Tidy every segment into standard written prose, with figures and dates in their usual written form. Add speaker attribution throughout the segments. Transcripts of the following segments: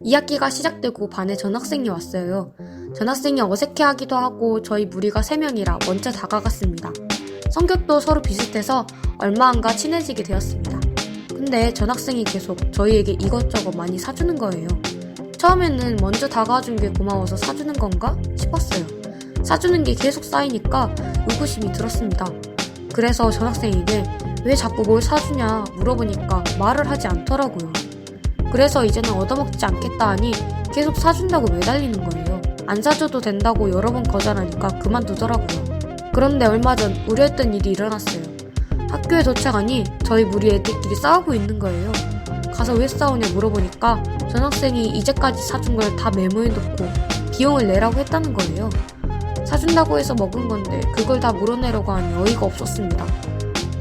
Speaker 1: 2학기가 시작되고 반에 전학생이 왔어요. 전학생이 어색해하기도 하고 저희 무리가 3명이라 먼저 다가갔습니다. 성격도 서로 비슷해서 얼마 안가 친해지게 되었습니다. 근데 전학생이 계속 저희에게 이것저것 많이 사주는 거예요. 처음에는 먼저 다가와준 게 고마워서 사주는 건가 싶었어요. 사주는 게 계속 쌓이니까 의구심이 들었습니다. 그래서 전학생에게 왜 자꾸 뭘 사주냐 물어보니까 말을 하지 않더라고요. 그래서 이제는 얻어먹지 않겠다 하니 계속 사준다고 매달리는 거예요. 안 사줘도 된다고 여러 번 거절하니까 그만두더라고요. 그런데 얼마 전 우려했던 일이 일어났어요. 학교에 도착하니 저희 무리 애들끼리 싸우고 있는 거예요. 가서 왜 싸우냐 물어보니까 전학생이 이제까지 사준 걸 다 메모해놓고 비용을 내라고 했다는 거예요. 사준다고 해서 먹은 건데 그걸 다 물어내려고 하니 어이가 없었습니다.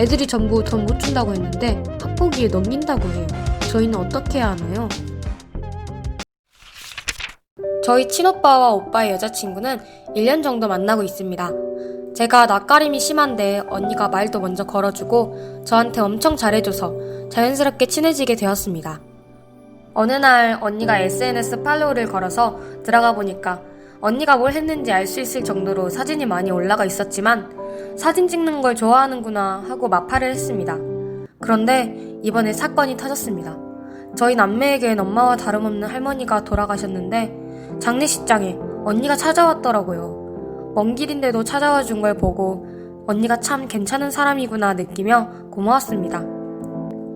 Speaker 1: 애들이 전부 돈 못 준다고 했는데 합포기에 넘긴다고 해요. 저희는 어떻게 해야 하나요? 저희 친오빠와 오빠의 여자친구는 1년 정도 만나고 있습니다. 제가 낯가림이 심한데 언니가 말도 먼저 걸어주고 저한테 엄청 잘해줘서 자연스럽게 친해지게 되었습니다. 어느 날 언니가 SNS 팔로우를 걸어서 들어가 보니까 언니가 뭘 했는지 알 수 있을 정도로 사진이 많이 올라가 있었지만 사진 찍는 걸 좋아하는구나 하고 마파를 했습니다. 그런데 이번에 사건이 터졌습니다. 저희 남매에겐 엄마와 다름없는 할머니가 돌아가셨는데 장례식장에 언니가 찾아왔더라고요. 먼 길인데도 찾아와 준 걸 보고 언니가 참 괜찮은 사람이구나 느끼며 고마웠습니다.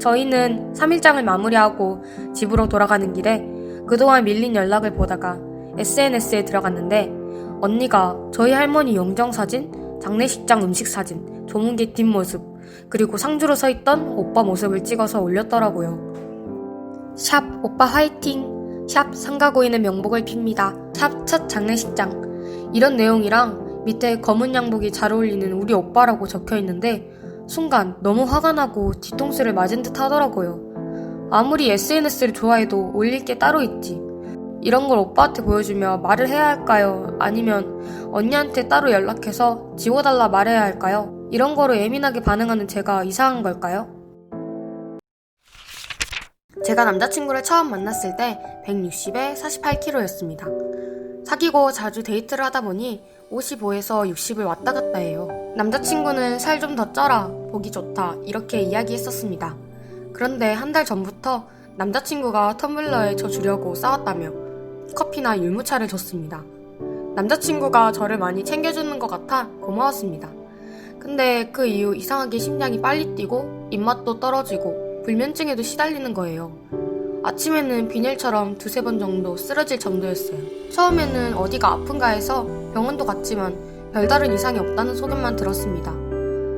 Speaker 1: 저희는 3일장을 마무리하고 집으로 돌아가는 길에 그동안 밀린 연락을 보다가 SNS에 들어갔는데 언니가 저희 할머니 영정사진, 장례식장 음식사진, 조문기 뒷모습, 그리고 상주로 서있던 오빠 모습을 찍어서 올렸더라고요. 샵 오빠 화이팅! 샵 상가고인의 명복을 빕니다. 샵 첫 장례식장. 이런 내용이랑 밑에 검은 양복이 잘 어울리는 우리 오빠라고 적혀있는데 순간 너무 화가 나고 뒤통수를 맞은 듯 하더라고요. 아무리 SNS를 좋아해도 올릴 게 따로 있지. 이런 걸 오빠한테 보여주며 말을 해야 할까요? 아니면 언니한테 따로 연락해서 지워달라 말해야 할까요? 이런 거로 예민하게 반응하는 제가 이상한 걸까요? 제가 남자친구를 처음 만났을 때 160에 48kg였습니다. 사귀고 자주 데이트를 하다 보니 55에서 60을 왔다 갔다 해요. 남자친구는 살 좀 더 쪄라, 보기 좋다 이렇게 이야기했었습니다. 그런데 한 달 전부터 남자친구가 텀블러에 저 주려고 싸웠다며 커피나 율무차를 줬습니다. 남자친구가 저를 많이 챙겨주는 것 같아 고마웠습니다. 근데 그 이후 이상하게 심장이 빨리 뛰고 입맛도 떨어지고 불면증에도 시달리는 거예요. 아침에는 빈혈처럼 2-3번 정도 쓰러질 정도였어요. 처음에는 어디가 아픈가 해서 병원도 갔지만 별다른 이상이 없다는 소문만 들었습니다.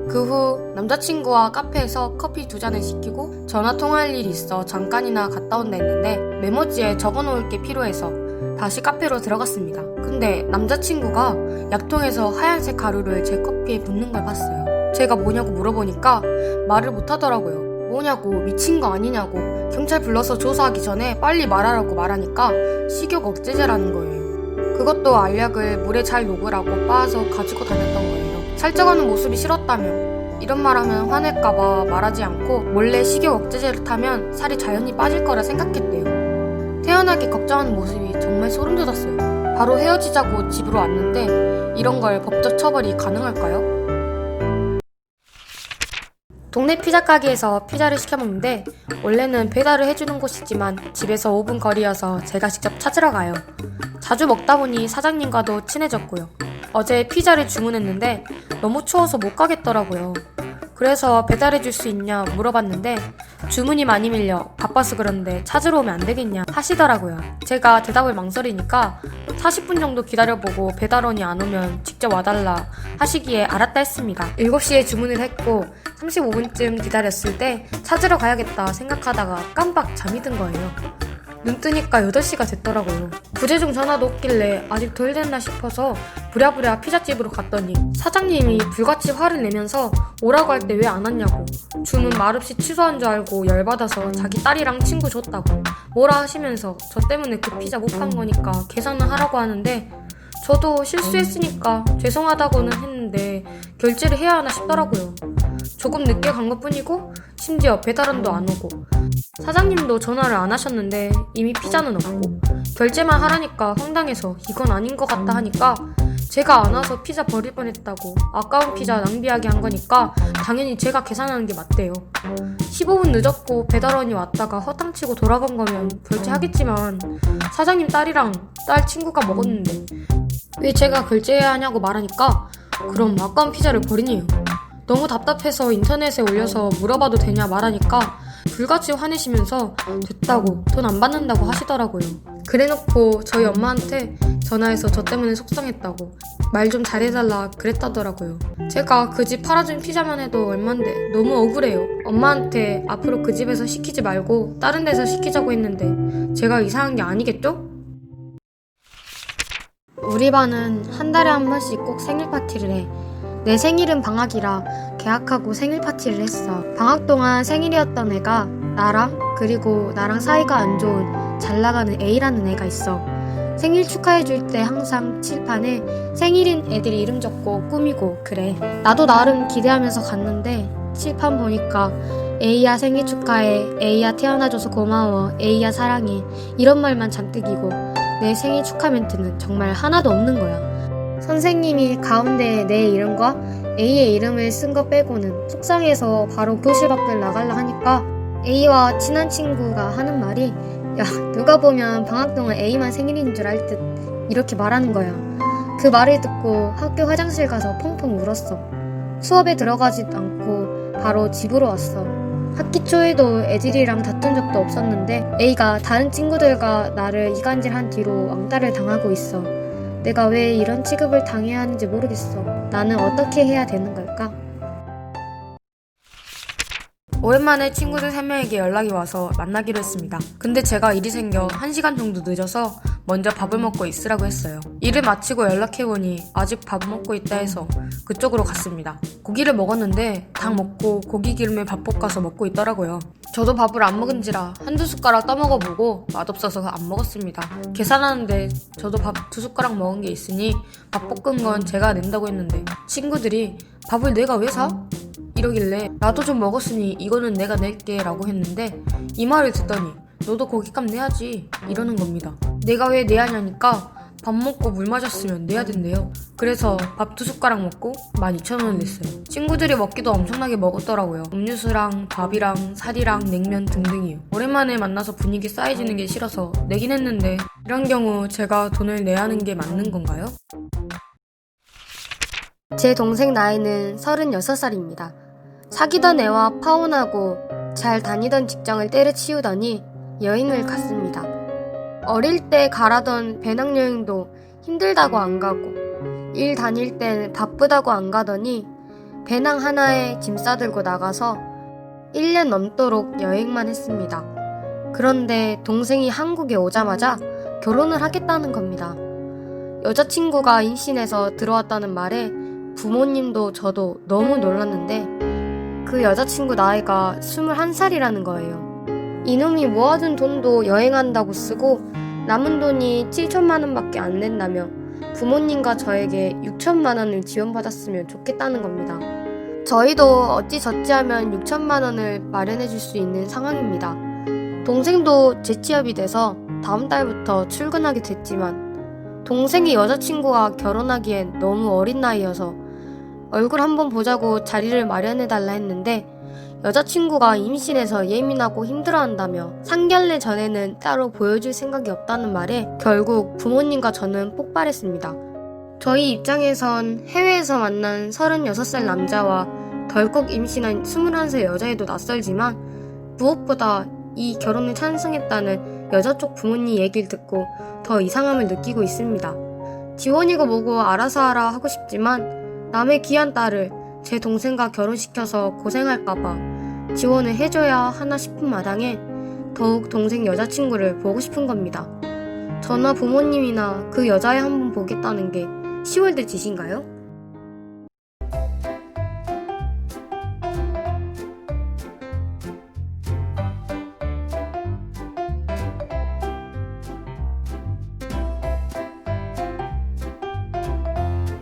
Speaker 1: 그 후 남자친구와 카페에서 커피 2잔을 시키고 전화 통화할 일이 있어 잠깐이나 갔다 온다 했는데 메모지에 적어놓을 게 필요해서 다시 카페로 들어갔습니다. 근데 남자친구가 약통에서 하얀색 가루를 제 커피에 붓는 걸 봤어요. 제가 뭐냐고 물어보니까 말을 못하더라고요. 뭐냐고, 미친 거 아니냐고, 경찰 불러서 조사하기 전에 빨리 말하라고 말하니까 식욕 억제제라는 거예요. 그것도 알약을 물에 잘 녹으라고 빻아서 가지고 다녔던 거예요. 살쪄가는 모습이 싫었다며 이런 말하면 화낼까봐 말하지 않고 몰래 식욕 억제제를 타면 살이 자연히 빠질 거라 생각했대요. 태연하게 걱정하는 모습이 정말 소름 돋았어요. 바로 헤어지자고 집으로 왔는데 이런 걸 법적 처벌이 가능할까요? 동네 피자 가게에서 피자를 시켜 먹는데 원래는 배달을 해주는 곳이지만 집에서 5분 거리여서 제가 직접 찾으러 가요. 자주 먹다 보니 사장님과도 친해졌고요. 어제 피자를 주문했는데 너무 추워서 못 가겠더라고요. 그래서 배달해줄 수 있냐 물어봤는데 주문이 많이 밀려 바빠서 그런데 찾으러 오면 안 되겠냐 하시더라고요. 제가 대답을 망설이니까 40분 정도 기다려보고 배달원이 안 오면 직접 와달라 하시기에 알았다 했습니다. 7시에 주문을 했고 35분쯤 기다렸을 때 찾으러 가야겠다 생각하다가 깜빡 잠이 든 거예요. 눈 뜨니까 8시가 됐더라고요. 부재중 전화도 없길래 아직 덜 됐나 싶어서 부랴부랴 피자집으로 갔더니 사장님이 불같이 화를 내면서 오라고 할 때 왜 안 왔냐고, 주문 말없이 취소한 줄 알고 열받아서 자기 딸이랑 친구 줬다고 뭐라 하시면서 저 때문에 그 피자 못 판 거니까 계산을 하라고 하는데 저도 실수했으니까 죄송하다고는 했는데 결제를 해야 하나 싶더라고요. 조금 늦게 간 것뿐이고 심지어 배달원도 안 오고 사장님도 전화를 안 하셨는데 이미 피자는 없고 결제만 하라니까 황당해서 이건 아닌 것 같다 하니까 제가 안 와서 피자 버릴 뻔했다고 아까운 피자 낭비하게 한 거니까 당연히 제가 계산하는 게 맞대요. 15분 늦었고 배달원이 왔다가 허탕치고 돌아간 거면 결제하겠지만 사장님 딸이랑 딸 친구가 먹었는데 왜 제가 결제해야 하냐고 말하니까 그럼 아까운 피자를 버리니요. 너무 답답해서 인터넷에 올려서 물어봐도 되냐 말하니까 불같이 화내시면서 됐다고 돈 안 받는다고 하시더라고요. 그래놓고 저희 엄마한테 전화해서 저 때문에 속상했다고 말 좀 잘해달라 그랬다더라고요. 제가 그 집 팔아준 피자만 해도 얼만데 너무 억울해요. 엄마한테 앞으로 그 집에서 시키지 말고 다른 데서 시키자고 했는데 제가 이상한 게 아니겠죠? 우리 반은 한 달에 한 번씩 꼭 생일 파티를 해. 내 생일은 방학이라 개학하고 생일 파티를 했어. 방학 동안 생일이었던 애가 나랑 그리고 나랑 사이가 안 좋은 잘 나가는 A라는 애가 있어. 생일 축하해줄 때 항상 칠판에 생일인 애들 이름 적고 꾸미고 그래. 나도 나름 기대하면서 갔는데 칠판 보니까 A야 생일 축하해, A야 태어나줘서 고마워, A야 사랑해 이런 말만 잔뜩이고 내 생일 축하 멘트는 정말 하나도 없는 거야. 선생님이 가운데 내 이름과 A의 이름을 쓴 거 빼고는 속상해서 바로 교실 밖을 나가려 하니까 A와 친한 친구가 하는 말이 야 누가 보면 방학 동안 A만 생일인 줄 알 듯 이렇게 말하는 거야. 그 말을 듣고 학교 화장실 가서 펑펑 울었어. 수업에 들어가지도 않고 바로 집으로 왔어. 학기 초에도 애들이랑 다툰 적도 없었는데 A가 다른 친구들과 나를 이간질한 뒤로 왕따를 당하고 있어. 내가 왜 이런 취급을 당해야 하는지 모르겠어. 나는 어떻게 해야 되는 걸까? 오랜만에 친구들 3명에게 연락이 와서 만나기로 했습니다. 근데 제가 일이 생겨 1시간 정도 늦어서 먼저 밥을 먹고 있으라고 했어요. 일을 마치고 연락해보니 아직 밥 먹고 있다 해서 그쪽으로 갔습니다. 고기를 먹었는데 닭 먹고 고기 기름에 밥 볶아서 먹고 있더라고요. 저도 밥을 안 먹은지라 한두 숟가락 떠먹어보고 맛없어서 안 먹었습니다. 계산하는데 저도 밥 2숟가락 먹은 게 있으니 밥 볶은 건 제가 낸다고 했는데 친구들이 밥을 내가 왜 사? 이러길래 나도 좀 먹었으니 이거는 내가 낼게 라고 했는데 이 말을 듣더니 너도 고깃값 내야지 이러는 겁니다. 내가 왜 내야 하냐니까 밥 먹고 물 마셨으면 내야 된대요. 그래서 밥 2숟가락 먹고 12,000원을 냈어요. 친구들이 먹기도 엄청나게 먹었더라고요. 음료수랑 밥이랑 살이랑 냉면 등등이요. 오랜만에 만나서 분위기 쌓여지는 게 싫어서 내긴 했는데 이런 경우 제가 돈을 내야 하는 게 맞는 건가요? 제 동생 나이는 36살입니다. 사귀던 애와 파혼하고 잘 다니던 직장을 때려치우더니 여행을 갔습니다. 어릴 때 가라던 배낭여행도 힘들다고 안 가고 일 다닐 땐 바쁘다고 안 가더니 배낭 하나에 짐 싸들고 나가서 1년 넘도록 여행만 했습니다. 그런데 동생이 한국에 오자마자 결혼을 하겠다는 겁니다. 여자친구가 임신해서 들어왔다는 말에 부모님도 저도 너무 놀랐는데 그 여자친구 나이가 21살이라는 거예요. 이놈이 모아둔 돈도 여행한다고 쓰고 남은 돈이 7천만 원밖에 안 낸다며 부모님과 저에게 6천만 원을 지원받았으면 좋겠다는 겁니다. 저희도 어찌저찌 하면 6천만 원을 마련해 줄 수 있는 상황입니다. 동생도 재취업이 돼서 다음 달부터 출근하게 됐지만 동생의 여자친구가 결혼하기엔 너무 어린 나이여서 얼굴 한번 보자고 자리를 마련해달라 했는데 여자친구가 임신해서 예민하고 힘들어한다며 상견례 전에는 따로 보여줄 생각이 없다는 말에 결국 부모님과 저는 폭발했습니다. 저희 입장에선 해외에서 만난 36살 남자와 덜컥 임신한 21살 여자애도 낯설지만 무엇보다 이 결혼을 찬성했다는 여자 쪽 부모님 얘기를 듣고 더 이상함을 느끼고 있습니다. 지원이고 뭐고 알아서 하라 하고 싶지만 남의 귀한 딸을 제 동생과 결혼시켜서 고생할까봐 지원을 해줘야 하나 싶은 마당에 더욱 동생 여자친구를 보고 싶은 겁니다. 저나 부모님이나 그 여자애 한번 보겠다는 게 10월 될 짓인가요?